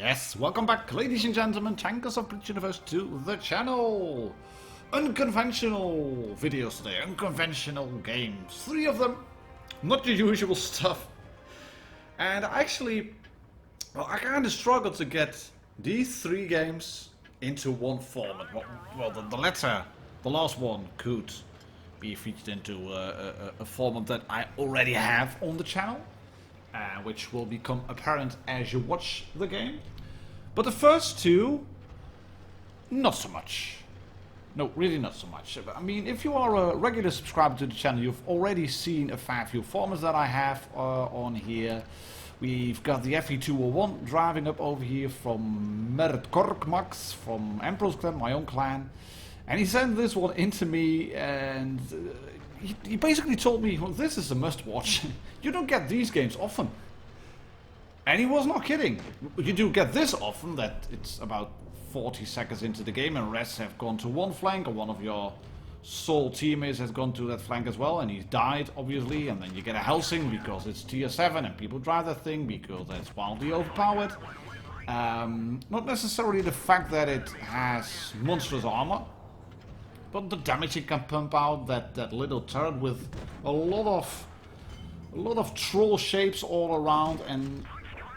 Yes, welcome back, ladies and gentlemen, tankers of Blitz Universe, to the channel. Unconventional videos today, unconventional games. 3 of them, not the usual stuff. And actually, well, I kind of struggled to get these 3 games into one format. Well, the latter, the last one, could be featured into a format that I already have on the channel. Which will become apparent as you watch the game. But the first 2, not so much. No, really not so much. I mean, if you are a regular subscriber to the channel, you've already seen a fair few formats that I have on here. We've got the FE201 driving up over here from Mert Korkmax from Emperor's Clan, my own clan. And he sent this one into me, and he basically told me, well, this is a must-watch. You don't get these games often. And he was not kidding. You do get this often, that it's about 40 seconds into the game and rest have gone to one flank, or one of your sole teammates has gone to that flank as well, and he's died, obviously, and then you get a Helsing because it's tier 7 and people drive that thing because that's wildly overpowered. Not necessarily the fact that it has monstrous armor, but the damage it can pump out, that little turret with a lot of troll shapes all around, and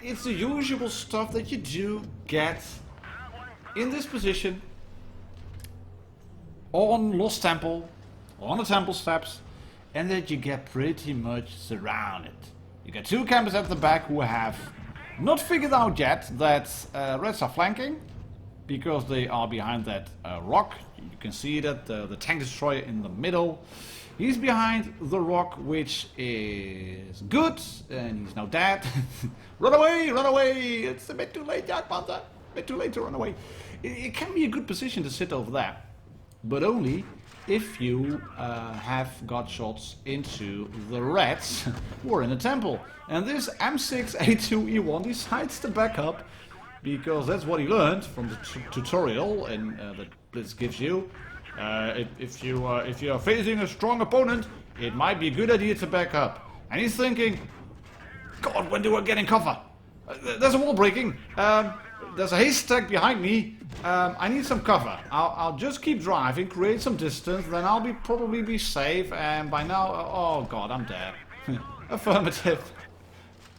it's the usual stuff that you do get in this position on Lost Temple, on the temple steps, and that you get pretty much surrounded. You get 2 campers at the back who have not figured out yet that Reds are flanking, because they are behind that rock. You can see that the tank destroyer in the middle. He's behind the rock, which is good, and he's now dead. Run away, run away! It's a bit too late, Jack Panther. A bit too late to run away. It can be a good position to sit over there, but only if you have got shots into the Reds who are in the temple. And this M6A2E1 decides to back up, because that's what he learned from the tutorial and that Blitz gives you. If you are facing a strong opponent, it might be a good idea to back up. And he's thinking, God, when do I get in cover? There's a wall breaking. There's a haystack behind me. I need some cover. I'll just keep driving, create some distance, then I'll probably be safe. And by now, oh God, I'm dead. Affirmative.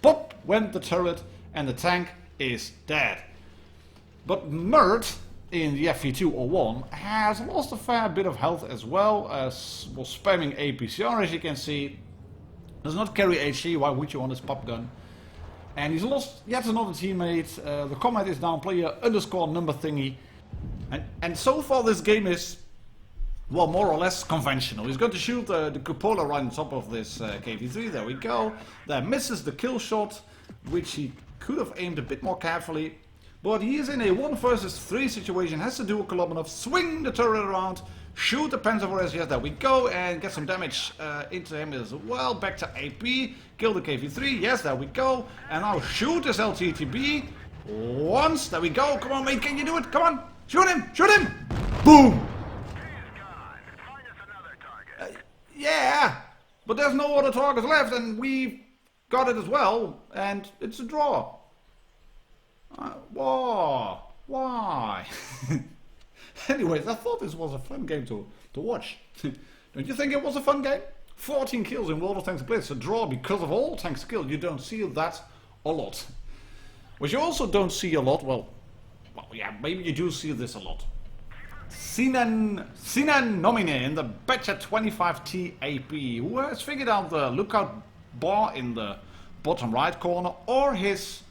Pop went the turret, and the tank is dead. But Mert in the FE201 has lost a fair bit of health as well, as was spamming APCR, as you can see. Does not carry HE, why would you on his pop gun? And he's lost yet another teammate. The comment is down, player underscore number thingy. And so far this game is, well, more or less conventional. He's going to shoot the cupola right on top of this KV3, there we go. That misses the kill shot, which he could have aimed a bit more carefully, but he is in a 1 versus 3 situation, has to do a Kolomanov, swing the turret around, shoot the Panzer yes, there we go, and get some damage into him as well. Back to AP, kill the KV3, yes, there we go, and now shoot this LTTB once, there we go, come on mate, can you do it, come on, shoot him, boom! Yeah, but there's no other targets left, and we've got it as well, and it's a draw. Why? Anyways, I thought this was a fun game to watch. Don't you think it was a fun game? 14 kills in World of Tanks Blitz, a draw because of all tank skill. You don't see that a lot. What you also don't see a lot, well yeah, maybe you do see this a lot. SINENOMINE in the Betcha 25T AP, who has figured out the lookout bar in the bottom right corner, or his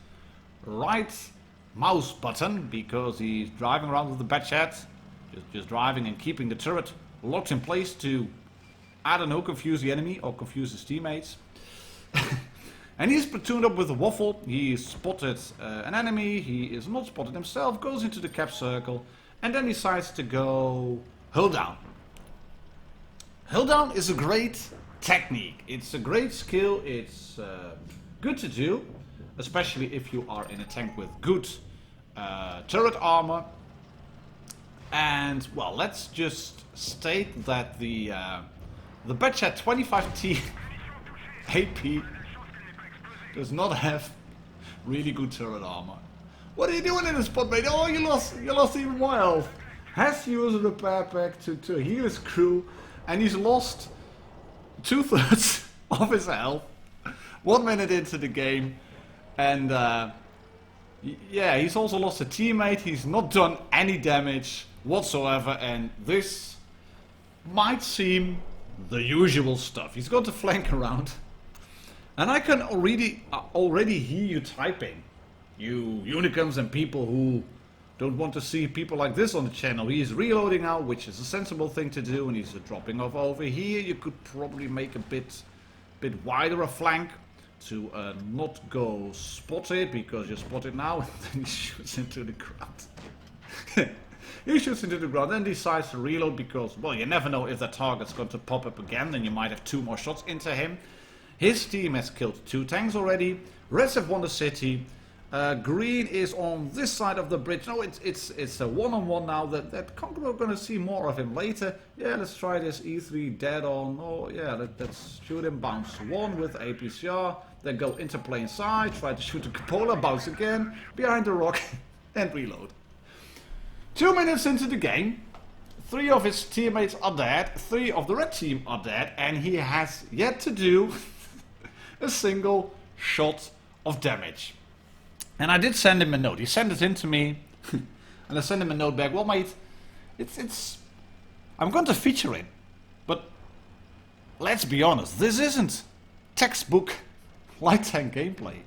right mouse button, because he's driving around with the Batchat, just driving and keeping the turret locked in place to, I don't know, confuse the enemy or confuse his teammates. And he's platooned up with a waffle. He spotted an enemy, he is not spotted himself, goes into the cap circle, and then decides to go hull down. Hull down is a great technique, it's a great skill, it's good to do, especially if you are in a tank with good turret armor. And well, let's just state that the Betcha 25T AP does not have really good turret armor. What are you doing in the spot, mate? Oh, you lost even more health. Has to use a repair pack to heal his crew, and he's lost 2/3 of his health 1 minute into the game, and yeah, he's also lost a teammate. He's not done any damage whatsoever, and this might seem the usual stuff. He's got to flank around, and I can already hear you typing, you unicums and people who don't want to see people like this on the channel. He is reloading now, which is a sensible thing to do, and he's dropping off over here. You could probably make a bit wider a flank to not go spotted, because you're spotted now, and then he shoots into the ground. He shoots into the ground and decides to reload because, well, you never know if the target's going to pop up again, then you might have 2 more shots into him. His team has killed 2 tanks already. Reds have won the city. Green is on this side of the bridge. No, it's a one-on-one now. That Conqueror, we're going to see more of him later. Yeah, let's try this E3 dead on. Oh, yeah, let's shoot him. Bounce 1 with APCR. Then go into plain sight. Try to shoot the cupola. Bounce again. Behind the rock. And reload. 2 minutes into the game. 3 of his teammates are dead. 3 of the red team are dead. And he has yet to do a single shot of damage. And I did send him a note. He sent it in to me. And I sent him a note back. Well, mate, I'm going to feature it. But let's be honest. This isn't textbook light tank gameplay.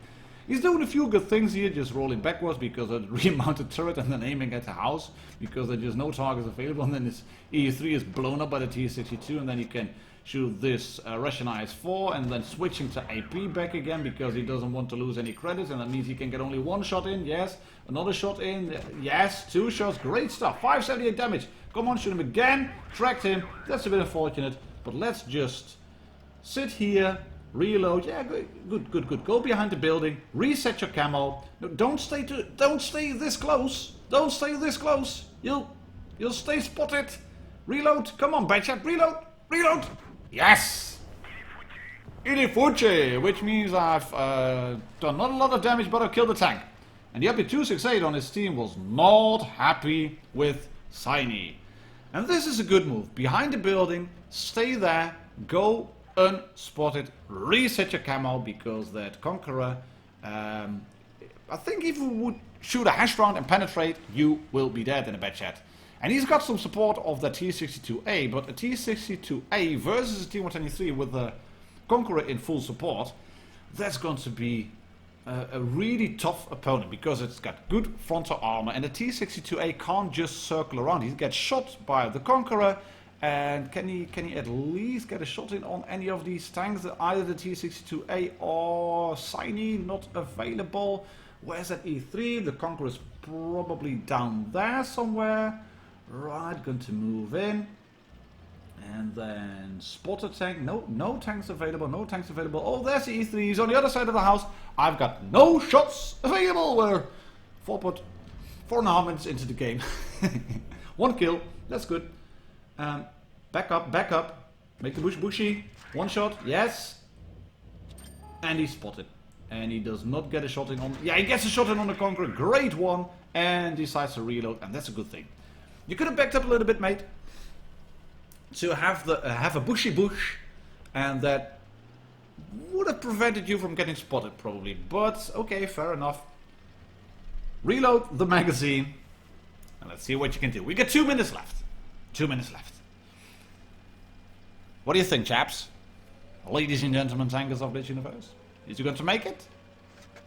He's doing a few good things here. Just rolling backwards because of the remounted turret and then aiming at the house. Because there's just no targets available. And then his E3 is blown up by the T-62. And then he can shoot this Russian IS-4 and then switching to AP back again because he doesn't want to lose any credits, and that means he can get only 1 shot in. Yes, another shot in. Yes, 2 shots. Great stuff. 578 damage. Come on, shoot him again. Tracked him. That's a bit unfortunate, but let's just sit here, reload. Yeah, good. Go behind the building. Reset your camo. No, don't stay this close. Don't stay this close. You'll stay spotted. Reload. Come on, Badchat. Reload. Yes! Ilifuchi, which means I've done not a lot of damage, but I've killed the tank. And the IP268 on his team was not happy with Sine. And this is a good move. Behind the building, stay there, go unspotted, reset your camo, because that Conqueror, I think if you would shoot a hash round and penetrate, you will be dead in a Badchat. And he's got some support of the T-62A, but a T-62A versus a T-123 with the Conqueror in full support, that's going to be a really tough opponent because it's got good frontal armor, and the T-62A can't just circle around. He gets shot by the Conqueror, and can he at least get a shot in on any of these tanks? Either the T-62A or Sine not available. Where's that E3? The Conqueror is probably down there somewhere. Right, going to move in. And then spot a tank. No tanks available. Oh, there's the E3. He's on the other side of the house. I've got no shots available. We're 4.5 minutes into the game. 1 kill. That's good. Back up. Make the bush bushy. 1 shot. Yes. And he's spotted. And he does not get a shot in on... Yeah, he gets a shot in on the Conqueror. Great one. And decides to reload. And that's a good thing. You could have backed up a little bit, mate, to have a bushy bush, and that would have prevented you from getting spotted, probably. But, okay, fair enough. Reload the magazine, and let's see what you can do. We got 2 minutes left. 2 minutes left. What do you think, chaps? Ladies and gentlemen, tankers of Blitz Universe? Is he going to make it?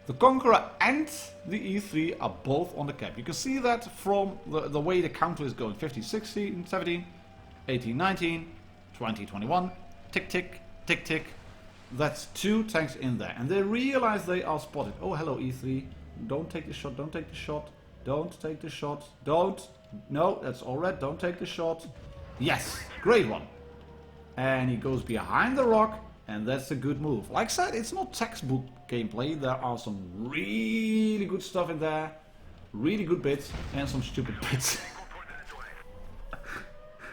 The Conqueror and the E3 are both on the cap. You can see that from the way the counter is going. 15, 16, 17, 18, 19, 20, 21. Tick, tick, tick, tick. That's 2 tanks in there. And they realize they are spotted. Oh, hello, E3. Don't take the shot. Don't take the shot. Don't take the shot. Don't. No, that's all red. Don't take the shot. Yes. Great one. And he goes behind the rock. And that's a good move. Like I said, it's not textbook gameplay. There are some really good stuff in there. Really good bits. And some stupid bits.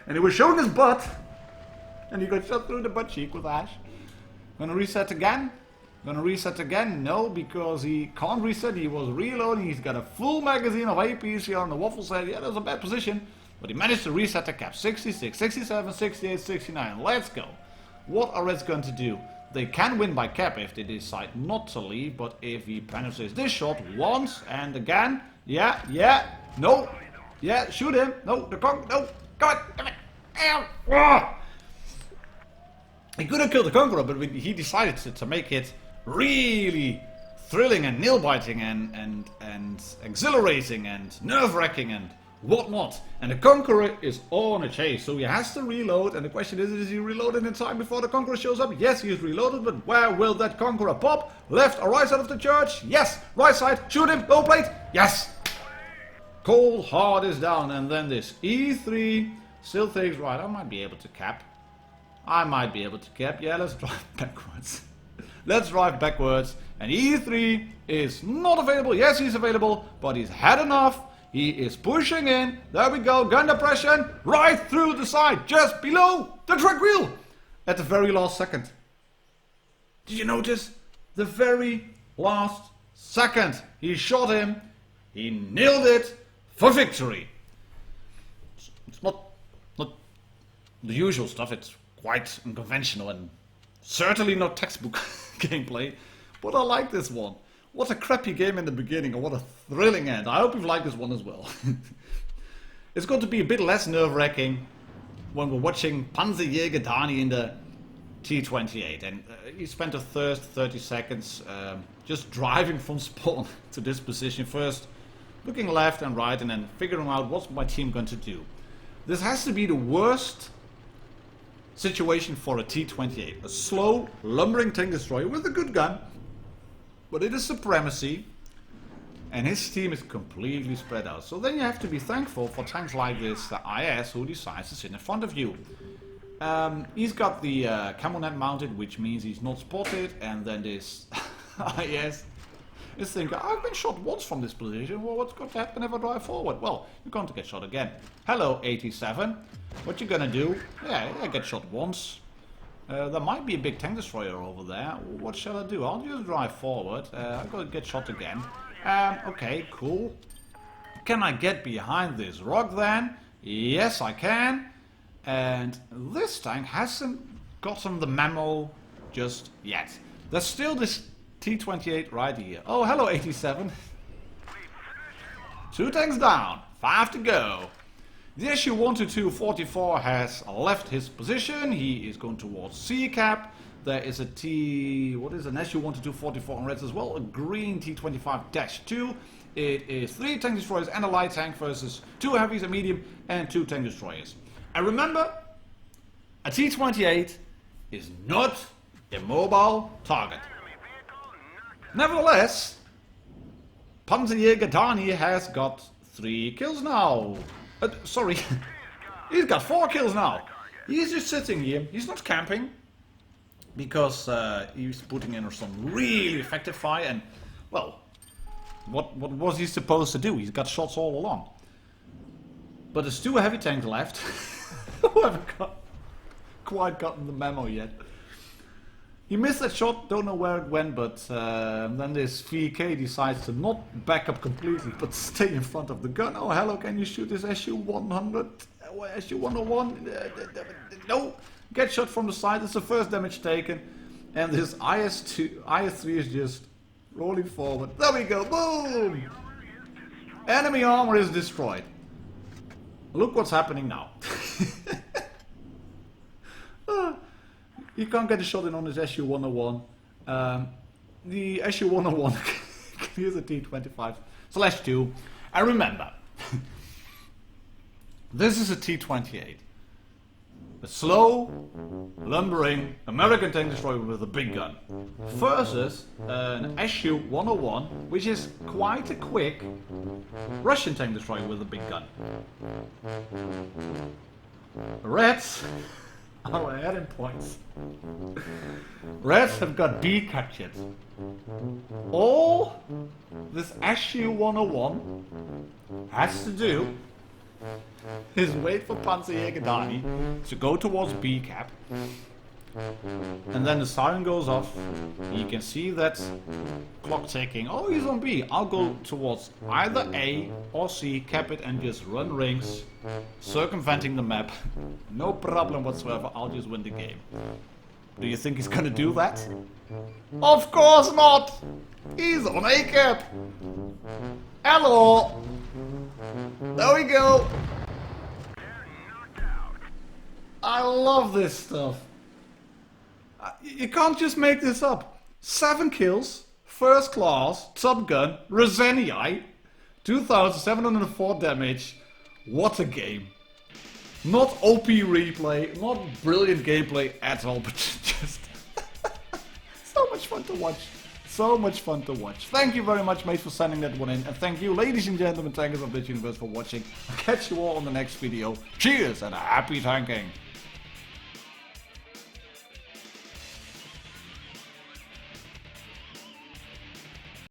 And he was showing his butt. And he got shot through the butt cheek with Ash. Gonna reset again. Gonna reset again? No, because he can't reset. He was reloading. He's got a full magazine of APs here on the waffle set. Yeah, that's a bad position. But he managed to reset the cap. 66, 67, 68, 69. Let's go. What are Reds going to do? They can win by cap if they decide not to leave. But if he penetrates this shot once and again. Yeah, yeah. No. Yeah, shoot him. No, the conk. No. Come on. Come on. Ow. Ah. He could have killed the Conqueror, but he decided to make it really thrilling and nail-biting and exhilarating and nerve-wracking and whatnot. And the Conqueror is on a chase, so he has to reload. And the question is he reloaded in time before the Conqueror shows up? Yes, he is reloaded, but where will that Conqueror pop? Left or right side of the church? Yes. Right side. Shoot him. Low plate. Yes. Cold hard is down, and then this E3 still takes right. I might be able to cap. I might be able to cap. Yeah, let's drive backwards. Let's drive backwards. And E3 is not available. Yes, he's available, but he's had enough. He is pushing in. There we go. Gun depression. Right through the side. Just below the track wheel. At the very last second. Did you notice? The very last second. He shot him. He nailed it for victory. It's not the usual stuff. It's quite unconventional and certainly not textbook gameplay, but I like this one. What a crappy game in the beginning and what a thrilling end. I hope you've liked this one as well. It's going to be a bit less nerve-wracking when we're watching PANZERJAEGERDANI in the T28, and he spent the first 30 seconds just driving from spawn to this position first, looking left and right and then figuring out what's my team going to do. This has to be the worst situation for a T28. A slow, lumbering tank destroyer with a good gun, but it is supremacy, and his team is completely spread out. So then you have to be thankful for tanks like this, the IS, who decides to sit in front of you. He's got the camo net mounted, which means he's not spotted, and then this IS is thinking, I've been shot once from this position, well, what's going to happen if I drive forward? Well, you're going to get shot again. Hello, 87. What you gonna do? Yeah, I get shot once. There might be a big tank destroyer over there. What shall I do? I'll just drive forward. I'm gonna get shot again. Okay, cool. Can I get behind this rock then? Yes, I can. And this tank hasn't gotten the memo just yet. There's still this T28 right here. Oh, hello, 87. 2 tanks down. 5 to go. The SU-122-44 has left his position. He is going towards C-cap. There is a what is an SU-122-44 on reds as well. A green T-25-2. It is 3 tank destroyers and a light tank versus 2 heavies, a medium, and 2 tank destroyers. And remember, a T-28 is not a mobile target. Nevertheless, PANZERJAEGERDANI has got 3 kills now. Sorry, he's got 4 kills now. He's just sitting here. He's not camping because he's putting in some really effective fire. And well, what was he supposed to do? He's got shots all along. But there's 2 heavy tanks left who haven't quite gotten the memo yet. He missed that shot, don't know where it went, but then this VK decides to not back up completely, but stay in front of the gun. Oh, hello, can you shoot this SU-100? SU-101? No! Get shot from the side, it's the first damage taken. And this IS-3 is just rolling forward. There we go, boom! Enemy armor is destroyed. Look what's happening now. You can't get a shot in on this SU-101. The SU-101 can use a T-25/2. And remember, this is a T-28. A slow, lumbering American tank destroyer with a big gun. Versus an SU-101, which is quite a quick Russian tank destroyer with a big gun. Reds are ahead in points. Reds have got B captured. All this SU-101 has to do is wait for PANZERJAEGERDANI to go towards B cap, And then the siren goes off. You can see that clock ticking. Oh, he's on B. I'll go towards either A or C, cap it and just run rings, circumventing the map. No problem whatsoever, I'll just win the game. Do you think he's gonna do that? Of course not! He's on A cap! Hello! There we go! I love this stuff. You can't just make this up. 7 kills, first class, Top Gun, Rosenii, 2,704 damage. What a game. Not OP replay, not brilliant gameplay at all, but just so much fun to watch. So much fun to watch. Thank you very much, mate, for sending that one in. And thank you, ladies and gentlemen, tankers of this universe, for watching. I'll catch you all on the next video. Cheers and happy tanking.